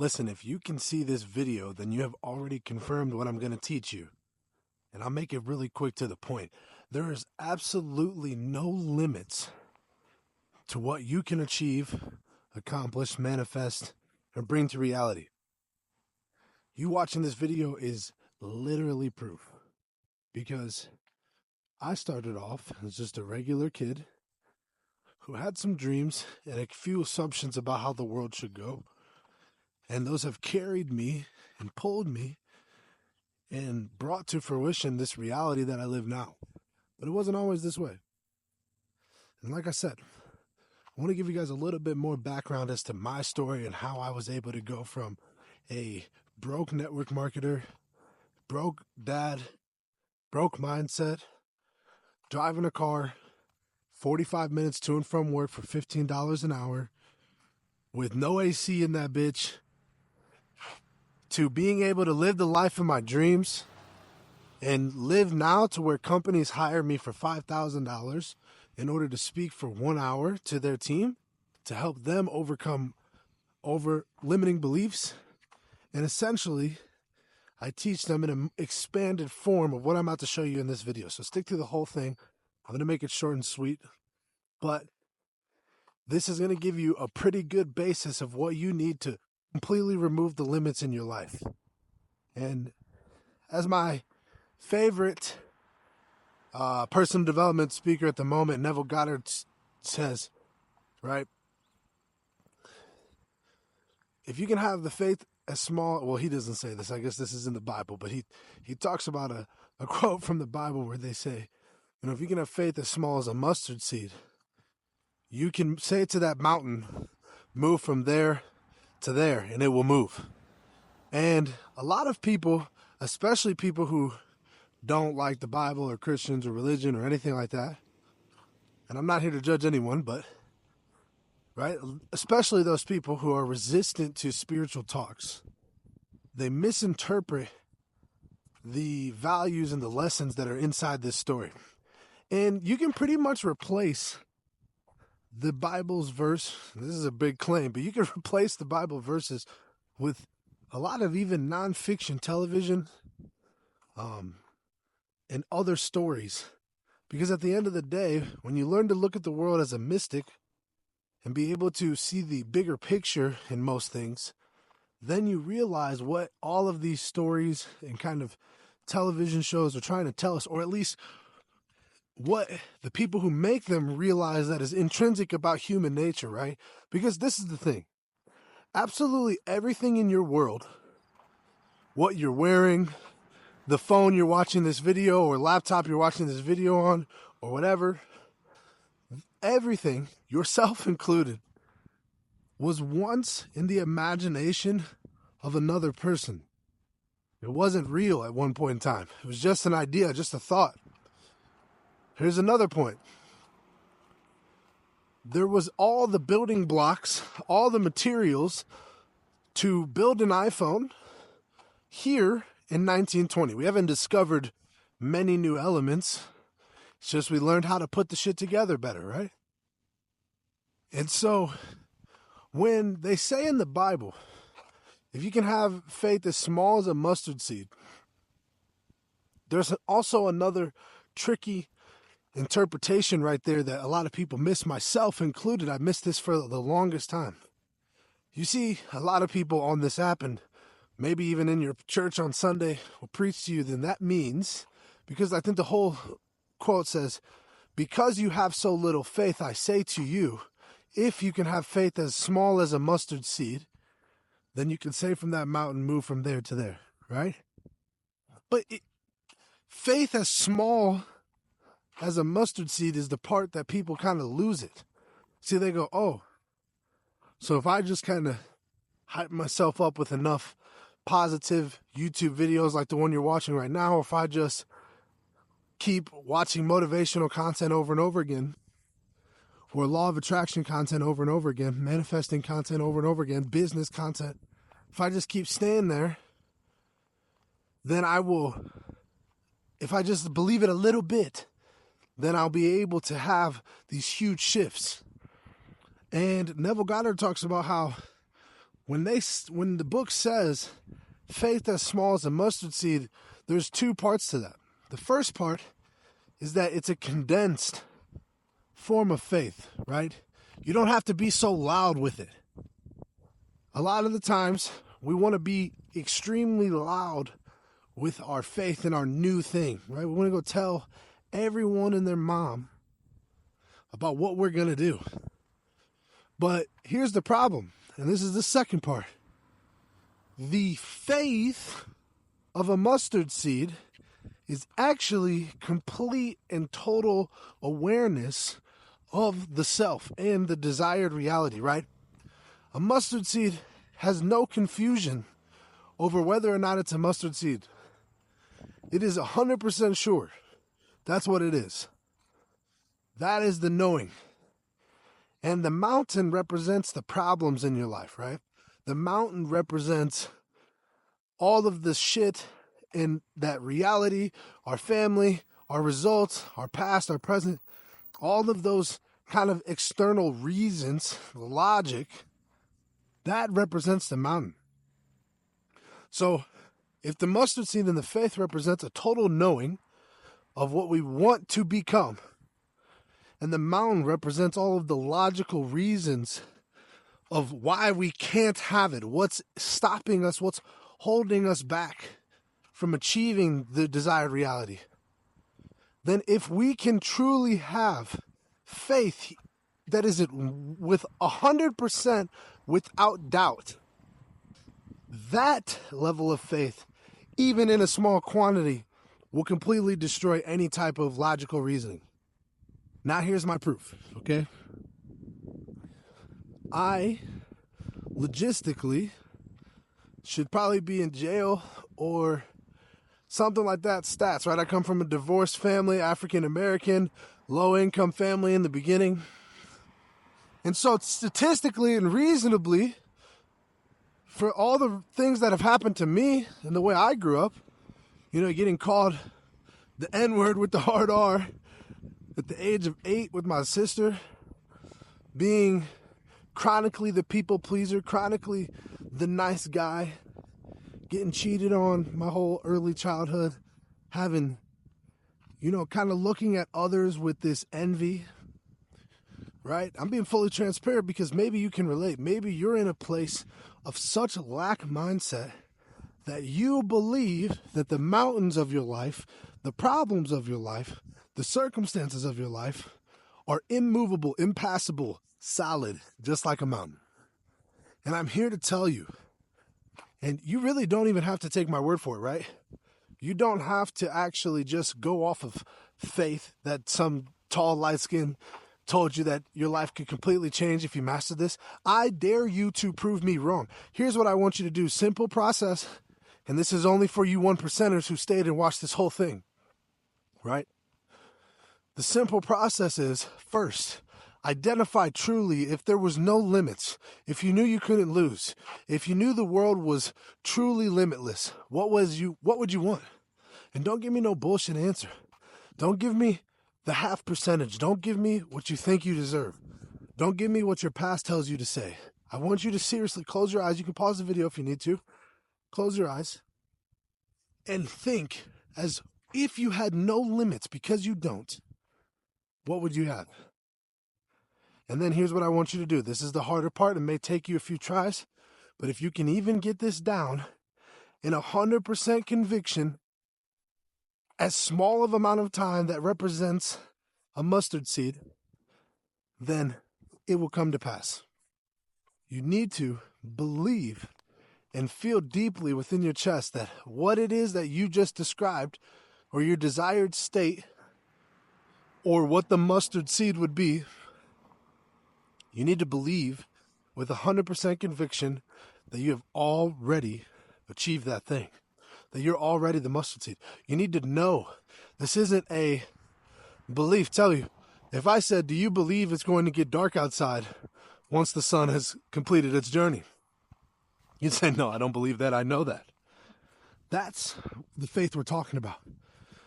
Listen, if you can see this video, then you have already confirmed what I'm going to teach you. And I'll make it really quick to the point. There is absolutely no limits to what you can achieve, accomplish, manifest, and bring to reality. You watching this video is literally proof. Because I started off as just a regular kid who had some dreams and a few assumptions about how the world should go. And those have carried me and pulled me and brought to fruition this reality that I live now. But it wasn't always this way. And like I said, I want to give you guys a little bit more background as to my story and how I was able to go from a broke network marketer, broke dad, broke mindset, driving a car, 45 minutes to and from work for $15 an hour, with no AC in that bitch, to being able to live the life of my dreams and live now to where companies hire me for $5,000 in order to speak for 1 hour to their team to help them overcome limiting beliefs. And essentially, I teach them in an expanded form of what I'm about to show you in this video. So stick to the whole thing. I'm going to make it short and sweet, but this is going to give you a pretty good basis of what you need to completely remove the limits in your life. And as my favorite personal development speaker at the moment, Neville Goddard, says, right? If you can have the faith as small, well, he doesn't say this, I guess this is in the Bible, but he talks about a quote from the Bible where they say, if you can have faith as small as a mustard seed, you can say to that mountain, move from there to there, and it will move. And a lot of people, especially people who don't like the Bible or Christians or religion or anything like that, and I'm not here to judge anyone, but, right, especially those people who are resistant to spiritual talks, they misinterpret the values and the lessons that are inside this story. And you can pretty much replace the Bible's verse, this is a big claim, but you can replace the Bible verses with a lot of even nonfiction television and other stories. Because at the end of the day, when you learn to look at the world as a mystic and be able to see the bigger picture in most things, then you realize what all of these stories and kind of television shows are trying to tell us, or at least what the people who make them realize that is intrinsic about human nature, right? Because this is the thing. Absolutely everything in your world, what you're wearing, the phone you're watching this video or laptop you're watching this video on, or whatever, everything, yourself included, was once in the imagination of another person. It wasn't real at one point in time. It was just an idea, just a thought. Here's another point. There was all the building blocks, all the materials to build an iPhone here in 1920. We haven't discovered many new elements. It's just we learned how to put the shit together better, right? And so when they say in the Bible, if you can have faith as small as a mustard seed, there's also another tricky interpretation right there that a lot of people miss, myself included. I missed this for the longest time. You see, a lot of people on this app and maybe even in your church on Sunday will preach to you, then that means, because I think the whole quote says, because you have so little faith, I say to you, if you can have faith as small as a mustard seed, then you can say from that mountain, move from there to there, right? But faith as small as a mustard seed is the part that people kind of lose it. See, they go, oh, so if I just kind of hype myself up with enough positive YouTube videos like the one you're watching right now, or if I just keep watching motivational content over and over again, or law of attraction content over and over again, manifesting content over and over again, business content, if I just keep staying there, then I will, if I just believe it a little bit, then I'll be able to have these huge shifts. And Neville Goddard talks about how When the book says faith as small as a mustard seed, there's two parts to that. The first part is that it's a condensed form of faith, right? You don't have to be so loud with it. A lot of the times, we want to be extremely loud with our faith in our new thing, right? We want to go tell everyone and their mom about what we're going to do. But here's the problem, and this is the second part. The faith of a mustard seed is actually complete and total awareness of the self and the desired reality, right? A mustard seed has no confusion over whether or not it's a mustard seed. It is 100% sure. That's what it is. That is the knowing. And the mountain represents the problems in your life, right? The mountain represents all of the shit in that reality, our family, our results, our past, our present, all of those kind of external reasons, logic, that represents the mountain. So if the mustard seed and the faith represents a total knowing of what we want to become, and the mountain represents all of the logical reasons of why we can't have it, what's stopping us, what's holding us back from achieving the desired reality, then if we can truly have faith that is it with 100% without doubt, that level of faith, even in a small quantity, will completely destroy any type of logical reasoning. Now here's my proof, okay? I logistically should probably be in jail or something like that stats, right? I come from a divorced family, African American, low income family in the beginning. And so statistically and reasonably, for all the things that have happened to me and the way I grew up, getting called the N-word with the hard R at the age of 8 with my sister, being chronically the people pleaser, chronically the nice guy, getting cheated on my whole early childhood, having, kind of looking at others with this envy, right? I'm being fully transparent because maybe you can relate. Maybe you're in a place of such lack mindset that you believe that the mountains of your life, the problems of your life, the circumstances of your life are immovable, impassable, solid, just like a mountain. And I'm here to tell you, and you really don't even have to take my word for it, right? You don't have to actually just go off of faith that some tall, light skin told you that your life could completely change if you mastered this. I dare you to prove me wrong. Here's what I want you to do. Simple process. And this is only for you 1%ers who stayed and watched this whole thing, right? The simple process is, first, identify truly if there was no limits, if you knew you couldn't lose, if you knew the world was truly limitless, what would you want? And don't give me no bullshit answer. Don't give me the half percentage. Don't give me what you think you deserve. Don't give me what your past tells you to say. I want you to seriously close your eyes. You can pause the video if you need to. Close your eyes and think as if you had no limits, because you don't. What would you have? And then here's what I want you to do. This is the harder part. It may take you a few tries, but if you can even get this down in 100% conviction, as small of amount of time that represents a mustard seed, then it will come to pass. You need to believe and feel deeply within your chest that what it is that you just described, or your desired state, or what the mustard seed would be, you need to believe with 100% conviction that you have already achieved that thing, that you're already the mustard seed. You need to know this isn't a belief. Tell you, if I said, do you believe it's going to get dark outside once the sun has completed its journey? You'd say, no, I don't believe that. I know that. That's the faith we're talking about.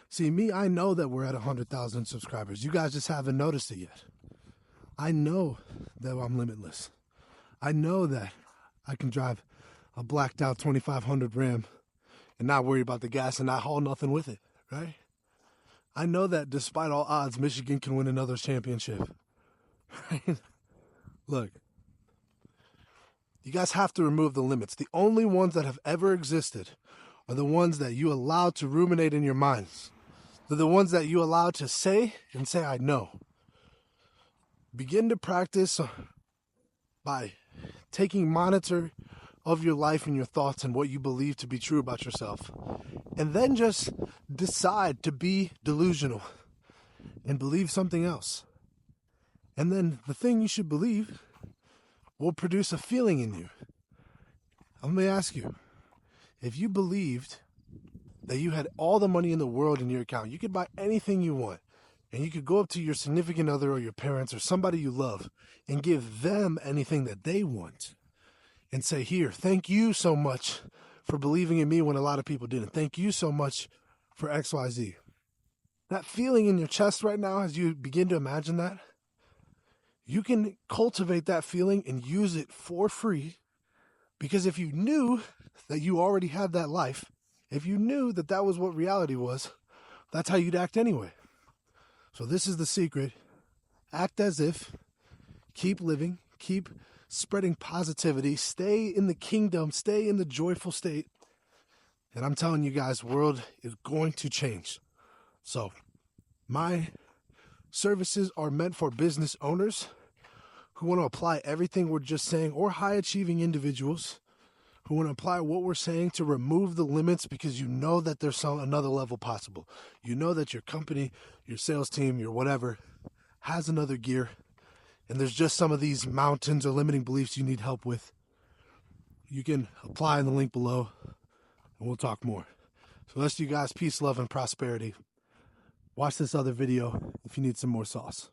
See, me, I know that we're at 100,000 subscribers. You guys just haven't noticed it yet. I know that I'm limitless. I know that I can drive a blacked out 2500 Ram and not worry about the gas and not haul nothing with it, right? I know that despite all odds, Michigan can win another championship. Right? Look, you guys have to remove the limits. The only ones that have ever existed are the ones that you allow to ruminate in your minds. They're the ones that you allow to say and say, I know. Begin to practice by taking monitor of your life and your thoughts and what you believe to be true about yourself. And then just decide to be delusional and believe something else. And then the thing you should believe will produce a feeling in you. Let me ask you, if you believed that you had all the money in the world in your account, you could buy anything you want, and you could go up to your significant other or your parents or somebody you love and give them anything that they want and say, here, thank you so much for believing in me when a lot of people didn't. Thank you so much for XYZ. That feeling in your chest right now, as you begin to imagine that, you can cultivate that feeling and use it for free, because if you knew that you already had that life, if you knew that that was what reality was, that's how you'd act anyway. So this is the secret. Act as if. Keep living. Keep spreading positivity. Stay in the kingdom. Stay in the joyful state. And I'm telling you guys, the world is going to change. So my services are meant for business owners who want to apply everything we're just saying, or high-achieving individuals who want to apply what we're saying to remove the limits, because you know that there's another level possible. You know that your company, your sales team, your whatever, has another gear, and there's just some of these mountains or limiting beliefs you need help with. You can apply in the link below, and we'll talk more. So let's do, guys, peace, love, and prosperity. Watch this other video if you need some more sauce.